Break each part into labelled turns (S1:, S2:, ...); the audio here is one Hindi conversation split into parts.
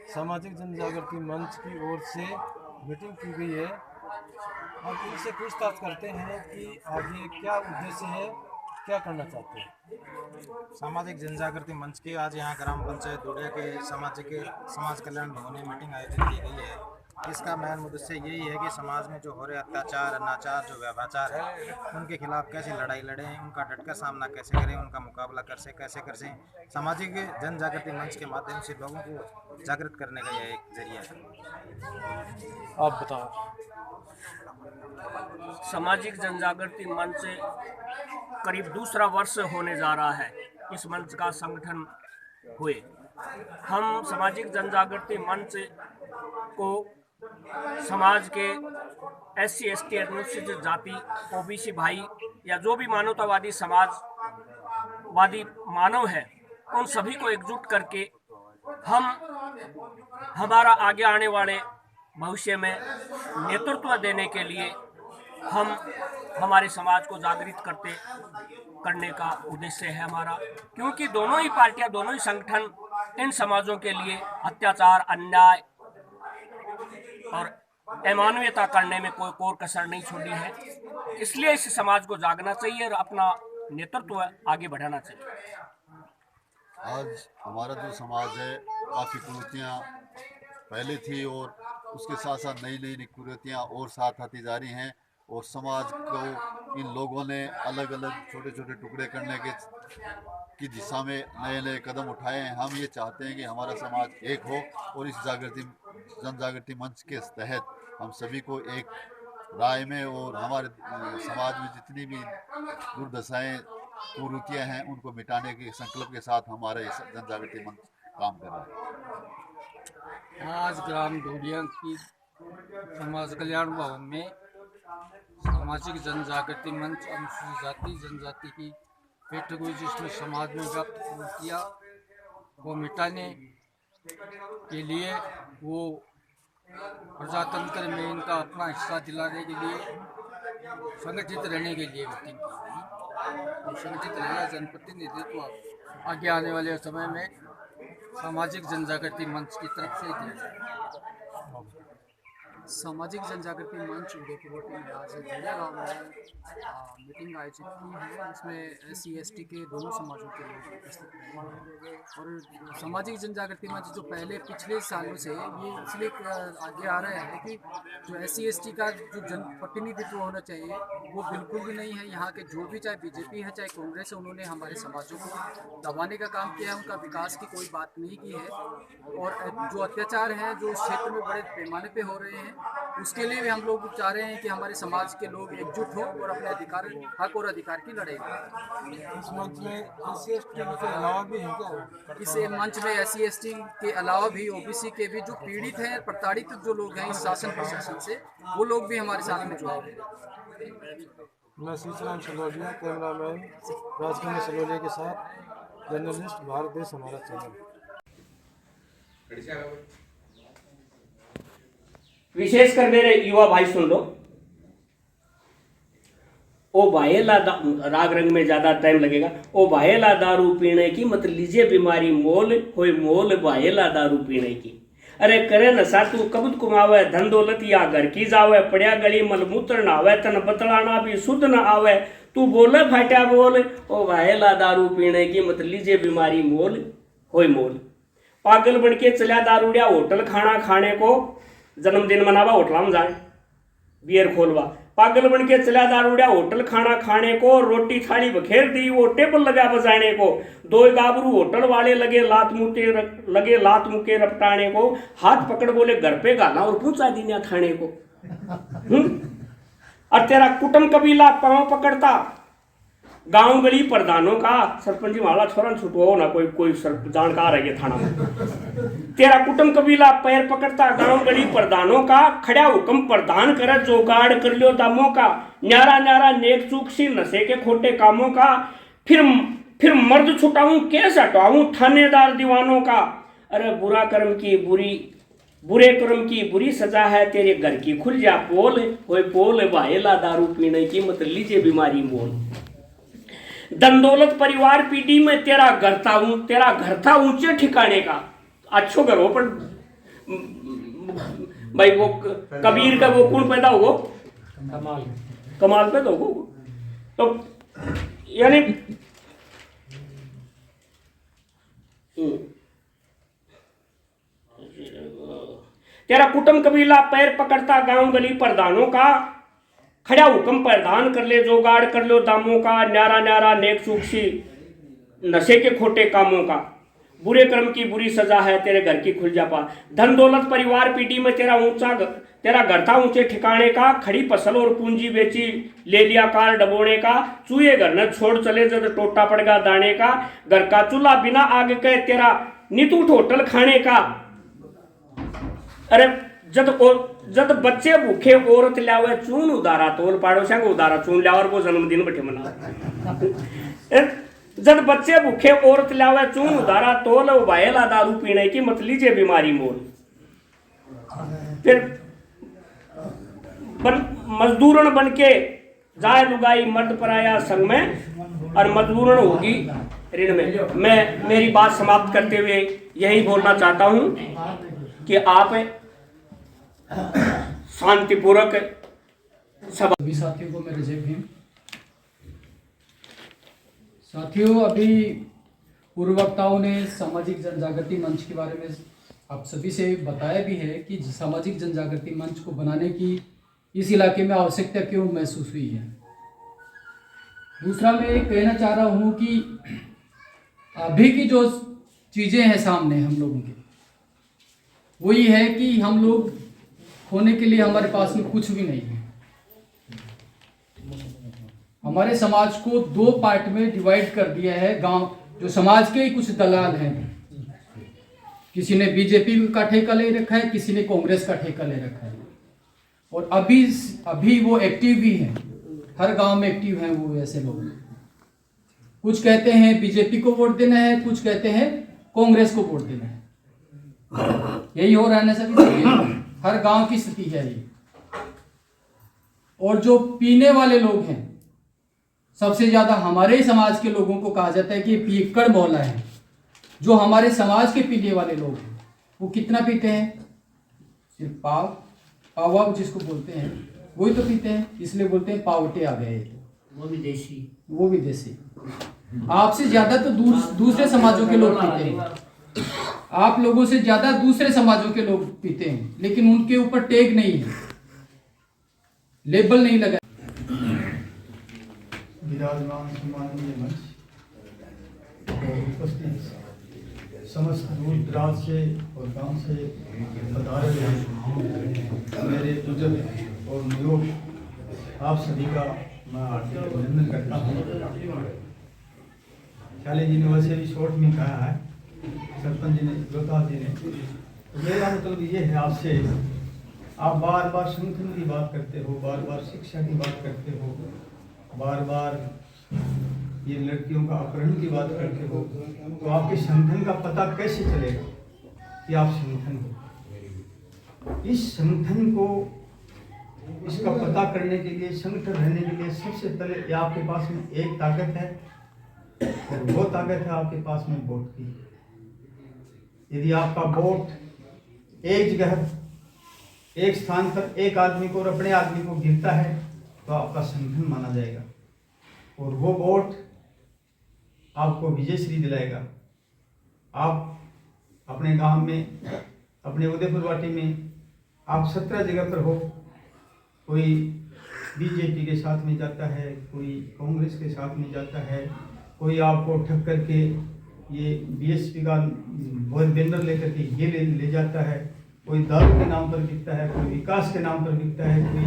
S1: सामाजिक जन जागृति मंच की ओर से मीटिंग की गई है। हम इनसे पूछताछ करते हैं कि आगे क्या उद्देश्य है, क्या करना चाहते हैं।
S2: सामाजिक जन जागृति मंच की आज यहाँ ग्राम पंचायत दुड़िया के समाज कल्याण भवन में मीटिंग आयोजित की गई है। इसका मेन उद्देश्य यही है कि समाज में जो हो रहे अत्याचार, अनाचार, जो व्यभिचार है, उनके खिलाफ कैसे लड़ाई लड़ें, उनका डटकर सामना कैसे करें, उनका मुकाबला कैसे करें। सामाजिक जन जागृति मंच के माध्यम से लोगों को जागृत करने का यह एक जरिया है।
S1: आप बताओ।
S3: सामाजिक जन जागृति मंच करीब दूसरा वर्ष होने जा रहा है इस मंच का संगठन हुए। हम सामाजिक जन जागृति मंच को समाज के SC ST अनुसूचित जाति, OBC भाई या जो भी मानवतावादी समाजवादी मानव है, उन सभी को एकजुट करके हम हमारा आगे आने वाले भविष्य में नेतृत्व देने के लिए हम हमारे समाज को जागृत करने का उद्देश्य है हमारा। क्योंकि दोनों ही पार्टियां, दोनों ही संगठन इन समाजों के लिए अत्याचार, अन्याय और अमानवीयता करने में कोई कोर कसर नहीं छोड़ी है। इसलिए इस समाज को जागना चाहिए और अपना नेतृत्व आगे बढ़ाना चाहिए।
S4: आज हमारा जो समाज है, काफ़ी कुरीतियाँ पहले थी और उसके साथ साथ नई नई कुरीतियाँ और साथ आती जा रही हैं और समाज को इन लोगों ने अलग अलग छोटे छोटे टुकड़े करने की दिशा में नए नए कदम उठाए हैं। हम ये चाहते हैं कि हमारा समाज एक हो और इस जन जागृति मंच के तहत हम सभी को एक राय में और हमारे समाज में जितनी भी दुर्दशाएं, कुरीतियाँ हैं, उनको मिटाने के संकल्प के साथ हमारा ये जन जागृति मंच काम कर रहा है।
S5: आज ग्राम दुड़िया की समाज कल्याण भवन में सामाजिक जन जागृति मंच अनुसूचित जाति जनजाति की बैठक हुई, जिसमें समाज में व्याप्त कुरीतियाँ को मिटाने के लिए, वो प्रजातंत्र में इनका अपना हिस्सा दिलाने के लिए, संगठित रहने के लिए मीटिंग की गई। संगठित रहना जनप्रतिनिधित्व आगे आने वाले समय में सामाजिक जन जागृति मंच की तरफ से दिया जाएगा।
S6: सामाजिक जन जागृति मंच उदयपुर में आज दुड़िया गाँव में मीटिंग आयोजित की है, जिसमें SC ST के दोनों समाजों के लोग उपस्थित रहे हैं। और सामाजिक जन जागृति मंच जो पिछले सालों से ये इसलिए आगे आ रहा है कि जो SC ST का जो जनप्रतिनिधित्व होना चाहिए वो बिल्कुल भी नहीं है। यहाँ के जो भी, चाहे BJP है चाहे कांग्रेस है, उन्होंने हमारे समाजों को दबाने का काम किया है, उनका विकास की कोई बात नहीं की है। और जो अत्याचार हैं जो इस क्षेत्र में बड़े पैमाने पर हो रहे हैं, उसके लिए भी हम लोग चाह रहे हैं कि हमारे समाज के लोग एकजुट हो और अपने हक और अधिकार की लड़ाई करें।
S1: इस मंच में SC ST के अलावा भी है क्या?
S6: इस मंच में SC ST के अलावा भी OBC के भी जो पीड़ित हैं, प्रताड़ित जो लोग हैं इस शासन प्रशासन से, वो लोग भी हमारे साथ में जुड़े हैं।
S1: मैं सीताराम सलोलिया, कैमरामैन राजकुमार सलोलिया के साथ, जर्नलिस्ट, भारत देश हमारा चैनल।
S3: विशेषकर मेरे युवा भाई सुन लो। ओ भाईला राग रंग में ज्यादा टाइम लगेगा। ओ भाईला दारू पीने की मत लीजिए बीमारी मोल, होए मोल भाईला दारू पीने की। अरे करे नशा तू कबूत कुमावे, धन दौलत या घर की जावे, पड़िया गली मलमूत्र नावे, तन बतलाना भी शुद्ध न आवे, तू बोले फाटा बोल। ओ भाईला दारू पीने की मत लीजिए बीमारी मोल, होए मोल। पागल बन के चला दारूड़िया होटल खाना खाने को, जन्मदिन मनावा होटल में जाए, बियर खोलवा। पागल बन के चला दारूड़िया होटल खाना खाने को, रोटी थाली बखेर दी वो टेबल लगा बजाने को। दो गाबरू होटल वाले लगे लात मुके रपटाने को, हाथ पकड़ बोले घर पे गाना और पूछा दीना थाने को। और तेरा कुटुंब कबीला पांव पकड़ता, गांव गली प्रधानों का, सरपंच वाला छोरा छुटवाओ ना, कोई जानकार है थाना में। तेरा कुटुंब कबीला पैर पकड़ता, गांव गली प्रधानों का, खड़ा हुक्म प्रदान करे जोगाड़ कर लियो दामों का। न्यारा न्यारा नेक चूक सी नशे के खोटे कामों का, फिर मर्द छुटाऊं केस हटाऊं थानेदार दीवानों का। अरे बुरे कर्म की बुरी सजा है, तेरे घर की खुल जा पोल, होए पोल भाईला दारू पीने की मत लीजिए बीमारी मोल। धन दौलत परिवार पीढ़ी में तेरा घर था ऊंचे ठिकाने का। अच्छो घर हो पर भाई वो कबीर का वो कौन पैदा होगो, कमाल पैदा होगो। तो यानी तेरा कुटुंब कबीला पैर पकड़ता गांव गली प्रधानों का, खड़ा हुक्म प्रधान कर ले जोगाड़ कर लो दामों का, न्यारा न्यारा नेक सूखसी नशे के खोटे कामों का, बुरे कर्म की बुरी सजा है तेरे घर की खुल जा पा। धन दौलत परिवार पीढ़ी में तेरा घर था ऊंचे ठिकाने का, खड़ी फसल और पूंजी बेची ले लिया कार डबोने का, चूहे घर न छोड़ चले जब टोटा पड़गा दाने का, घर का चूल्हा बिना आग के तेरा नितू होटल खाने का। अरे जद बच्चे भूखे औरत लावे चून उदारा तोल पाड़ोसिया को उदारा चून लिया और वो जन्मदिन बैठे मना। जद बच्चे भूखे औरत लावे चून उदारा तोल भायला दारू पीने की मत लीजिए बीमारी मोल। फिर मजदूरन बन के जाए लुगाई मर्द पराया संग में और मजदूरन होगी ऋण में। मैं मेरी बात समाप्त करते हुए यही बोलना चाहता हूं कि आप शांतिपूर्वक
S6: सभी साथियों को मेरे जय भीम। साथियों, अभी पूर्व वक्ताओं ने सामाजिक जन जागृति मंच के बारे में आप सभी से बताया भी है कि सामाजिक जन जागृति मंच को बनाने की इस इलाके में आवश्यकता क्यों महसूस हुई है। दूसरा, मैं कहना चाह रहा हूँ कि अभी की जो चीज़ें हैं सामने हम लोगों के, वो ये है कि हम लोग खोने के लिए हमारे पास में कुछ भी नहीं है। हमारे समाज को दो पार्ट में डिवाइड कर दिया है गांव, जो समाज के ही कुछ दलाल हैं। किसी ने बीजेपी का ठेका ले रखा है, किसी ने कांग्रेस का ठेका ले रखा है, और अभी वो एक्टिव भी हैं, हर गांव में एक्टिव हैं वो ऐसे लोग। कुछ कहते हैं बीजेपी को वोट देना है, कुछ कहते हैं कांग्रेस को वोट देना है। यही हो रहा है ना सभी, हर गांव की स्थिति है ये। और जो पीने वाले लोग हैं, सबसे ज्यादा हमारे समाज के लोगों को कहा जाता है कि पियक्कड़ मोहल्ला है। जो हमारे समाज के पीने वाले लोग हैं वो कितना पीते हैं? सिर्फ पावा जिसको बोलते हैं वही तो पीते हैं, इसलिए बोलते हैं पावटे आ गए, वो भी देसी। आपसे ज्यादा तो दूसरे समाजों के लोग पीते हैं, आप लोगों से ज्यादा दूसरे समाजों के लोग पीते हैं, लेकिन उनके ऊपर टैग नहीं है, लेबल नहीं लगा।
S7: विराजमान सम्माननीय मंच और उपस्थित समस्त दूर दराज से और गांव से पधारे हुए मेरे बुजुर्ग और नियोग आप सभी का मैं हार्दिक अभिनंदन करता हूँ। शाले जी ने वैसे भी शॉर्ट में कहा है, सरपंच जी ने, जोता जी ने, तो मेरा मतलब ये है आपसे, आप बार बार संगठन की बात करते हो, बार बार शिक्षा की बात करते हो, बार बार ये लड़कियों का अपहरण की बात करते हो, तो आपके संगठन का पता कैसे चलेगा कि आप संगठन हो? इस संगठन को, इसका पता करने के लिए, संगठन रहने के लिए सबसे पहले आपके पास में एक ताकत है, और वो ताकत है आपके पास में वोट की। यदि आपका वोट एक जगह, एक स्थान पर एक आदमी को और अपने आदमी को गिरता है तो आपका संगठन माना जाएगा, और वो वोट आपको विजयश्री दिलाएगा। आप अपने गांव में, अपने उदयपुर वाटी में आप 17 जगह पर हो, कोई बीजेपी के साथ में जाता है, कोई कांग्रेस के साथ में जाता है, कोई आपको ठग करके ये बीएसपी का बैनर लेकर के ये ले जाता है, कोई दारू के नाम पर बिकता है, कोई विकास के नाम पर बिकता है, कोई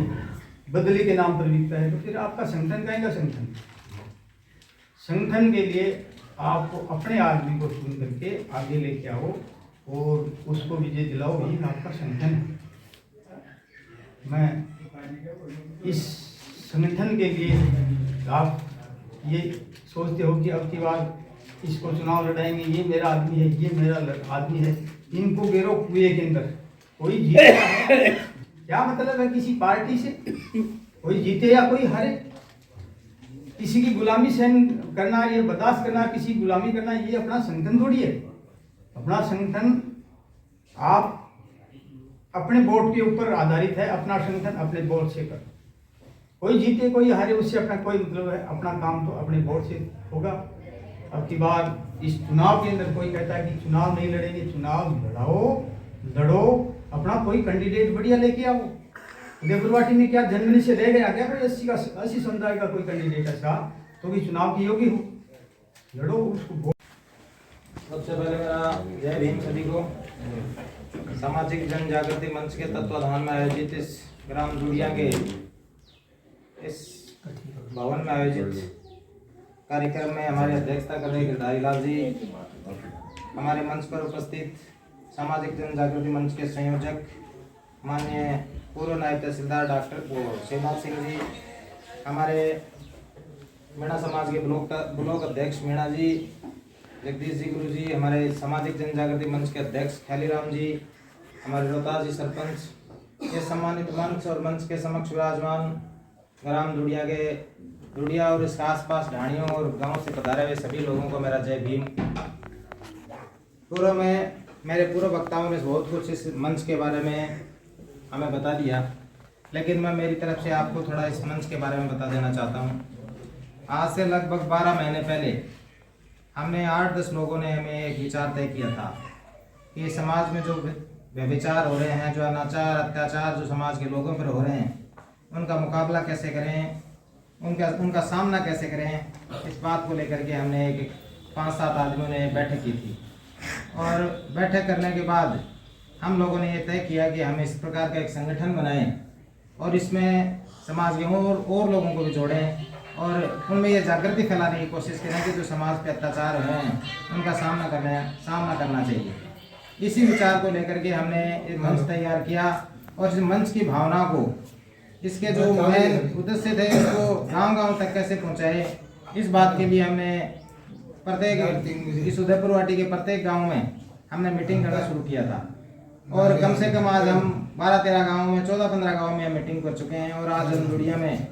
S7: बदली के नाम पर बिकता है, तो फिर आपका संगठन कहेगा संगठन। संगठन के लिए आपको अपने आदमी को चुन करके आगे लेके आओ और उसको विजय दिलाओ, यही आपका संगठन है। मैं इस संगठन के लिए, आप ये सोचते हो कि अब की बार इसको चुनाव लड़ाएंगे, ये मेरा आदमी है, ये मेरा आदमी है, इनको गिरो कुएं के अंदर। कोई जीतेगा है, क्या मतलब है किसी पार्टी से? कोई जीते या कोई हारे? किसी की गुलामी सहन करना, ये बर्दाश्त करना, किसी की गुलामी करना, ये अपना संगठन थोड़ी है। अपना संगठन आप अपने वोट के ऊपर आधारित है। अपना संगठन अपने वोट से कर, कोई जीते कोई हारे उससे अपना कोई मतलब है। अपना काम तो अपने वोट से होगा। अब की बार इस चुनाव के अंदर कोई कहता है कि चुनाव नहीं लड़ेंगे, चुनाव लड़ो, अपना कोई कैंडिडेट बढ़िया लेके आओ। उदयपुर वाटी में क्या जन्मने से रह गया क्या कोई 80 समुदाय का कोई कैंडिडेट ऐसा तो कि चुनाव की योग्य हो, लड़ो उसको।
S2: सबसे पहले मेरा जय भीम सभी को। सामाजिक जन जागृति मंच के तत्वाधान में आयोजित इस ग्राम दुड़िया के इस भवन में आयोजित कार्यक्रम में हमारी अध्यक्षता कर रहे गिरधारी लाल जी, हमारे मंच पर उपस्थित सामाजिक जन जागृति मंच के संयोजक माननीय पूर्व नायब तहसीलदार डॉक्टर शिवनाथ सिंह जी, हमारे मीणा समाज के ब्लॉक अध्यक्ष मीणा जी, जगदीश जी गुरु जी, हमारे सामाजिक जन जागृति मंच के अध्यक्ष खैलीराम जी, हमारे रोहतास जी सरपंच, ये सम्मानित मंच और मंच के समक्ष विराजमान ग्राम दुड़िया और इसके आसपास ढाणियों और गांव से पधारे हुए सभी लोगों को मेरा जय भीम। पूर्व में मेरे पूर्व वक्ताओं ने बहुत कुछ इस मंच के बारे में हमें बता दिया, लेकिन मैं मेरी तरफ से आपको थोड़ा इस मंच के बारे में बता देना चाहता हूँ। आज से लगभग 12 महीने पहले हमने 8-10 लोगों ने हमें एक विचार तय किया था कि समाज में जो व्यभिचार हो रहे हैं, जो अनाचार अत्याचार जो समाज के लोगों पर हो रहे हैं, उनका मुकाबला कैसे करें, उनका सामना कैसे करें। इस बात को लेकर के हमने एक 5-7 आदमियों ने बैठक की थी और बैठक करने के बाद हम लोगों ने ये तय किया कि हम इस प्रकार का एक संगठन बनाएं और इसमें समाज के और लोगों को भी जोड़ें और उनमें ये जागृति फैलाने की कोशिश करें कि जो समाज पे अत्याचार हो रहे हैं उनका सामना करना चाहिए। इसी विचार को लेकर के हमने एक मंच तैयार किया और इस मंच की भावना को, इसके जो मेन उद्देश्य थे उसको गांव-गांव तक कैसे पहुंचाए, इस बात के लिए हमने प्रत्येक इस उदयपुर वाटी के प्रत्येक गांव में हमने मीटिंग करना शुरू किया था और कम से कम आज हम 12-13 गाँव में 14-15 गाँव में मीटिंग कर चुके हैं और आज हम दुड़िया में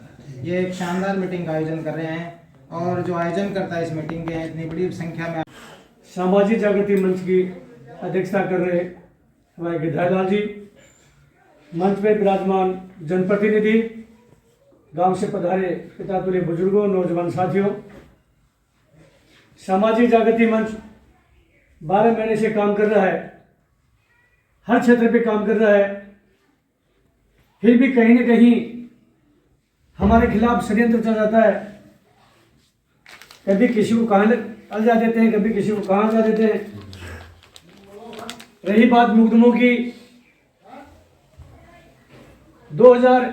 S2: ये एक शानदार मीटिंग का आयोजन कर रहे हैं और जो आयोजन करता है इस मीटिंग के इतनी बड़ी संख्या में
S8: सामाजिक जागृति मंच की अध्यक्षता कर रहे हमारे गिरधारी लाल जी, मंच में विराजमान जनप्रतिनिधि, गांव से पधारे पिता तुल्य बुजुर्गों, नौजवान साथियों। सामाजिक जागृति मंच 12 महीने से काम कर रहा है, हर क्षेत्र पे काम कर रहा है, फिर भी कहीं न कहीं हमारे खिलाफ षड्यंत्र चल जाता है। कभी किसी को कहाँ अलझा देते हैं, कभी किसी को कहाँ जा देते हैं। रही बात मुकदमों की, 2000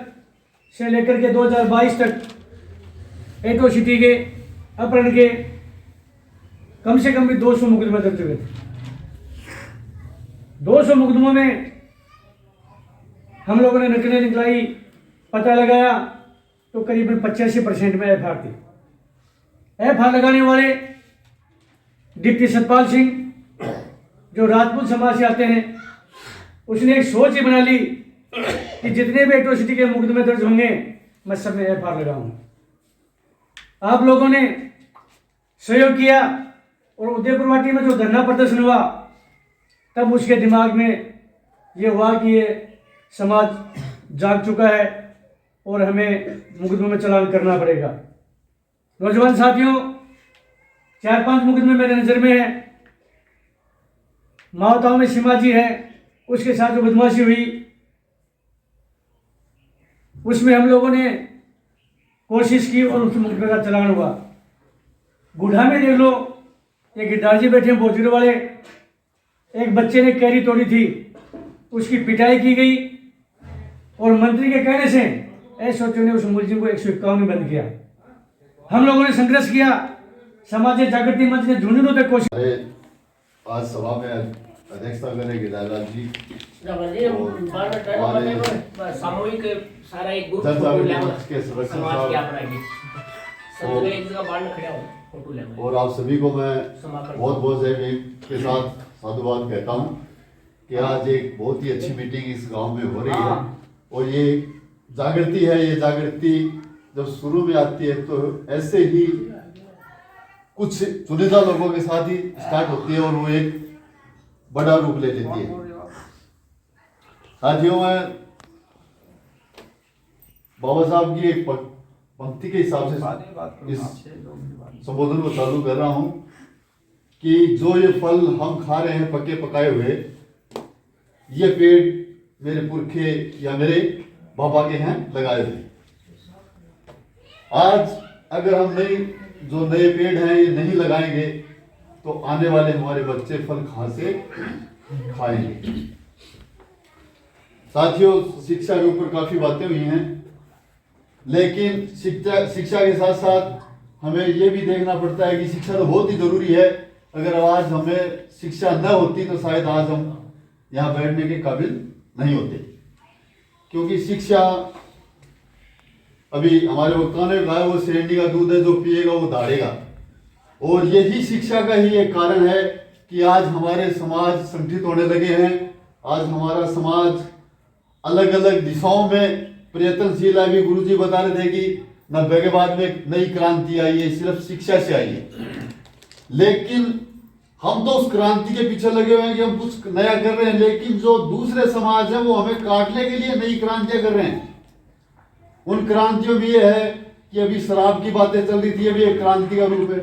S8: से लेकर के 2022 तक एट्रोसिटी के, अपहरण के कम से कम भी 200 मुकदमे दर्ज हुए थे। 200 मुकदमों में हम लोगों ने नकलें निकलाई, पता लगाया तो करीबन 85% में एफआईआर थी। एफआईआर लगाने वाले डिप्टी सतपाल सिंह जो राजपूत समाज से आते हैं, उसने एक सोच ही बना ली कि जितने भी एट्रोसिटी के मुकदमे दर्ज होंगे मैं सब में एफआईआर लगाऊंगा। आप लोगों ने सहयोग किया और उदयपुर वाटी में जो धरना प्रदर्शन हुआ तब उसके दिमाग में ये हुआ कि ये समाज जाग चुका है और हमें मुकदमे में चालान करना पड़ेगा। नौजवान साथियों, 4-5 मुकदमे मेरे नज़र में है। मावताओं में सीमाजी है, उसके साथ जो बदमाशी हुई उसमें हम लोगों ने कोशिश की और उस मुकदमे का चालान हुआ। गुढ़ा में देख लो, एक गिरधारी जी बैठे हैं बोजरे वाले, एक बच्चे ने कैरी तोड़ी थी, उसकी पिटाई की गई और मंत्री के कहने से एसओटी ने उस मुलजिम को 151 में बंद किया। हम लोगों ने संघर्ष किया, सामाजिक जागृति मंच ने ढूंढने पे कोशिश।
S4: आज सभा में अध्यक्षता करें गिरधारी लाल जी,
S3: सामूहिक सारा एक ग्रुप
S4: के सदस्य और आप सभी को मैं बहुत बहुत जय भीम के साथ साधुवाद कहता हूँ कि आज एक बहुत ही अच्छी मीटिंग इस गांव में हो रही है और ये जागृति है। ये जागृति जब शुरू में आती है तो ऐसे ही कुछ चुनिंदा लोगों के साथ ही स्टार्ट होती है और वो एक बड़ा रूप ले लेती है। साथियों, मैं बाबा साहब की एक पंक्ति के हिसाब से इस संबोधन को चालू कर रहा हूं कि जो ये फल हम खा रहे हैं पके पकाए हुए, ये पेड़ मेरे पुरखे या मेरे बाबा के हैं लगाए हुए। आज अगर हम जो नए पेड़ हैं ये नहीं लगाएंगे तो आने वाले हमारे बच्चे फल कहां से खाएंगे। साथियों, शिक्षा के ऊपर काफी बातें हुई हैं, लेकिन शिक्षा के साथ साथ हमें ये भी देखना पड़ता है कि शिक्षा तो बहुत ही जरूरी है। अगर आज हमें शिक्षा न होती तो शायद आज हम यहाँ बैठने के काबिल नहीं होते, क्योंकि शिक्षा, अभी हमारे वक्ताओं ने कहा, वो श्रेणी का दूध है, जो पिएगा वो दाढ़ेगा। और यही शिक्षा का ही एक कारण है कि आज हमारे समाज संगठित होने लगे हैं। आज हमारा समाज अलग अलग दिशाओं में प्रयत्नशील है। अभी गुरुजी बता रहे थे कि 90 के बाद में एक नई क्रांति आई है, सिर्फ शिक्षा से आई है। लेकिन हम तो उस क्रांति के पीछे लगे हुए हैं कि हम कुछ नया कर रहे हैं, लेकिन जो दूसरे समाज है वो हमें काटने के लिए नई क्रांतियां कर रहे हैं। उन क्रांतियों में ये है कि अभी शराब की बातें चल रही थी, अभी एक क्रांति का रूप है।